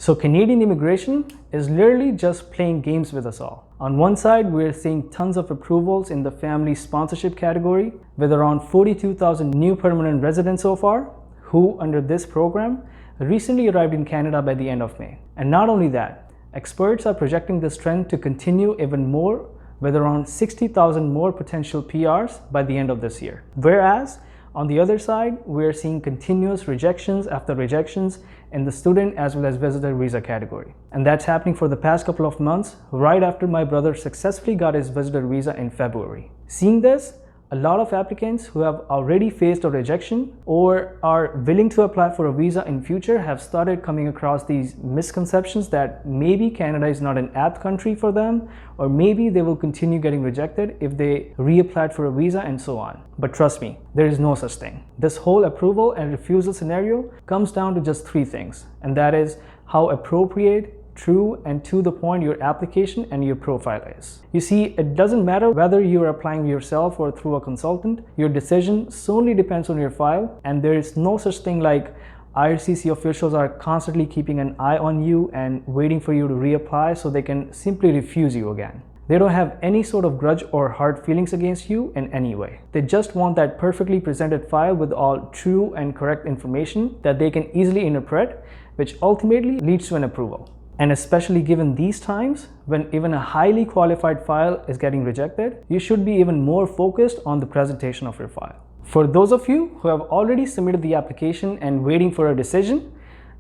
So Canadian immigration is literally just playing games with us all. On one side, we're seeing tons of approvals in the family sponsorship category, with around 42,000 new permanent residents so far, who under this program recently arrived in Canada by the end of May. And not only that, experts are projecting this trend to continue even more, with around 60,000 more potential PRs by the end of this year. Whereas, on the other side, we're seeing continuous rejections after rejections in the student as well as visitor visa category. And that's happening for the past couple of months, right after my brother successfully got his visitor visa in February. Seeing this, a lot of applicants who have already faced a rejection or are willing to apply for a visa in future have started coming across these misconceptions that maybe Canada is not an apt country for them, or maybe they will continue getting rejected if they reapplied for a visa and so on. But trust me, there is no such thing. This whole approval and refusal scenario comes down to just three things, and that is how appropriate, true, and to the point your application and your profile is. You see, it doesn't matter whether you are applying yourself or through a consultant. Your decision solely depends on your file, and there is no such thing like IRCC officials are constantly keeping an eye on you and waiting for you to reapply so they can simply refuse you again. They don't have any sort of grudge or hard feelings against you in any way. They just want that perfectly presented file with all true and correct information that they can easily interpret, which ultimately leads to an approval. And especially given these times, when even a highly qualified file is getting rejected, you should be even more focused on the presentation of your file. For those of you who have already submitted the application and waiting for a decision,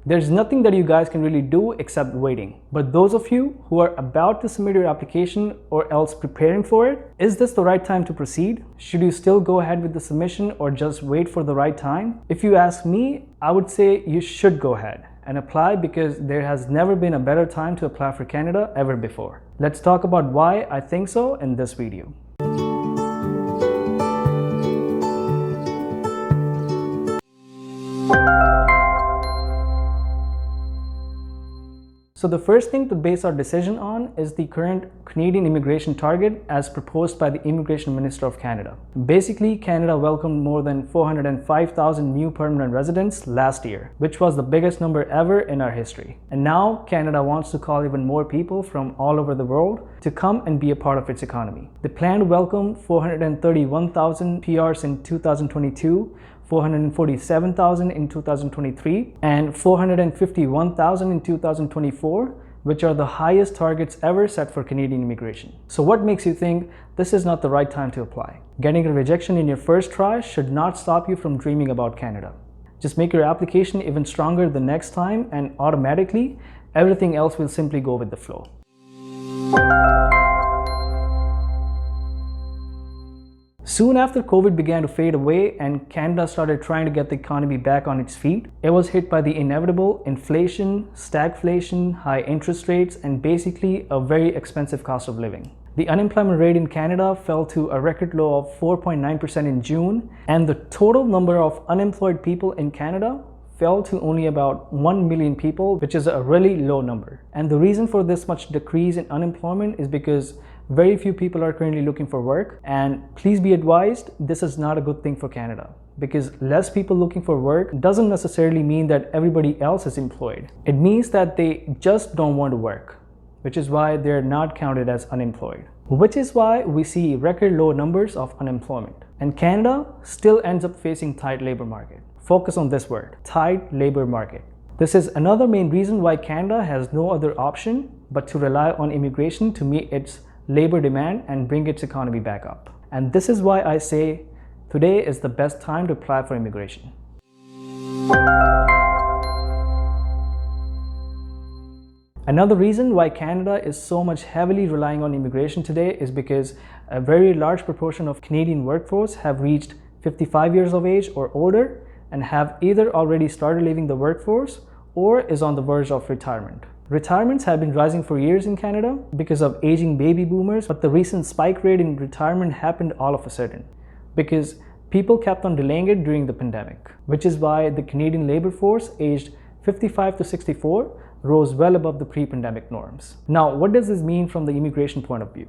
there's nothing that you guys can really do except waiting. But those of you who are about to submit your application or else preparing for it, is this the right time to proceed? Should you still go ahead with the submission or just wait for the right time? If you ask me, I would say you should go ahead and apply, because there has never been a better time to apply for Canada ever before. Let's talk about why I think so in this video. So the first thing to base our decision on is the current Canadian immigration target as proposed by the Immigration Minister of Canada. Basically, Canada welcomed more than 405,000 new permanent residents last year, which was the biggest number ever in our history. And now Canada wants to call even more people from all over the world to come and be a part of its economy. They plan to welcome 431,000 PRs in 2022, 447,000 in 2023, and 451,000 in 2024, which are the highest targets ever set for Canadian immigration. So what makes you think this is not the right time to apply? Getting a rejection in your first try should not stop you from dreaming about Canada. Just make your application even stronger the next time, and automatically everything else will simply go with the flow. Soon after COVID began to fade away and Canada started trying to get the economy back on its feet, it was hit by the inevitable inflation, stagflation, high interest rates, and basically a very expensive cost of living. The unemployment rate in Canada fell to a record low of 4.9% in June, and the total number of unemployed people in Canada fell to only about 1 million people, which is a really low number. And the reason for this much decrease in unemployment is because very few people are currently looking for work. And please be advised, this is not a good thing for Canada, because less people looking for work doesn't necessarily mean that everybody else is employed. It means that they just don't want to work, which is why they're not counted as unemployed. Which is why we see record low numbers of unemployment. And Canada still ends up facing tight labor market. Focus on this word, tight labor market. This is another main reason why Canada has no other option but to rely on immigration to meet its labor demand and bring its economy back up. And this is why I say today is the best time to apply for immigration. Another reason why Canada is so much heavily relying on immigration today is because a very large proportion of Canadian workforce have reached 55 years of age or older and have either already started leaving the workforce or is on the verge of retirement. Retirements have been rising for years in Canada because of aging baby boomers, but the recent spike rate in retirement happened all of a sudden because people kept on delaying it during the pandemic, which is why the Canadian labor force aged 55 to 64 rose well above the pre-pandemic norms. Now, what does this mean from the immigration point of view?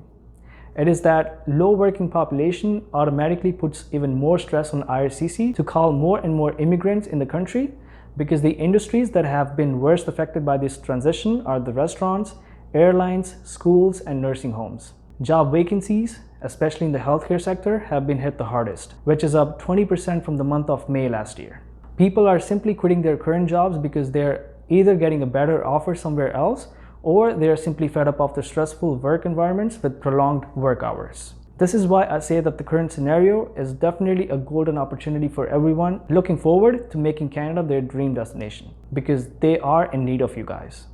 It is that low working population automatically puts even more stress on IRCC to call more and more immigrants in the country, because the industries that have been worst affected by this transition are the restaurants, airlines, schools, and nursing homes. Job vacancies, especially in the healthcare sector, have been hit the hardest, which is up 20% from the month of May last year. People are simply quitting their current jobs because they're either getting a better offer somewhere else, or they are simply fed up of the stressful work environments with prolonged work hours. This is why I say that the current scenario is definitely a golden opportunity for everyone looking forward to making Canada their dream destination, because they are in need of you guys.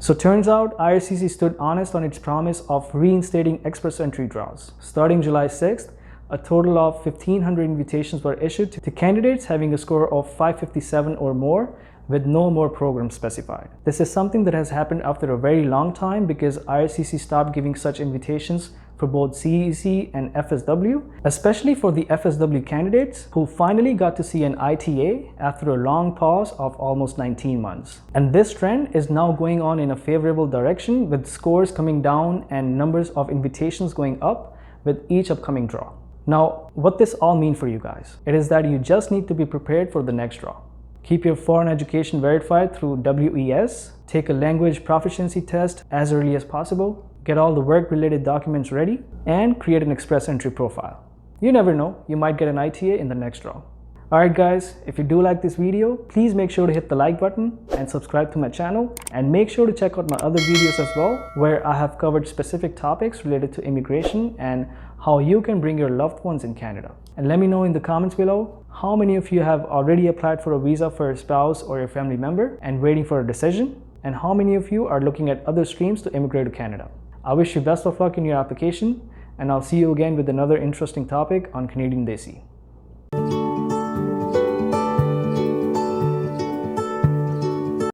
So turns out IRCC stood honest on its promise of reinstating express entry draws. Starting July 6th, a total of 1,500 invitations were issued to candidates having a score of 557 or more, with no more programs specified. This is something that has happened after a very long time because IRCC stopped giving such invitations for both CEC and FSW, especially for the FSW candidates who finally got to see an ITA after a long pause of almost 19 months. And this trend is now going on in a favorable direction, with scores coming down and numbers of invitations going up with each upcoming draw. Now, what this all means for you guys? It is that you just need to be prepared for the next draw. Keep your foreign education verified through WES, take a language proficiency test as early as possible, get all the work-related documents ready, and create an express entry profile. You never know, you might get an ITA in the next draw. Alright guys, if you do like this video, please make sure to hit the like button and subscribe to my channel, and make sure to check out my other videos as well, where I have covered specific topics related to immigration and how you can bring your loved ones in Canada. And let me know in the comments below how many of you have already applied for a visa for your spouse or your family member and waiting for a decision, and how many of you are looking at other streams to immigrate to Canada. I wish you best of luck in your application, and I'll see you again with another interesting topic on Canadian Desi.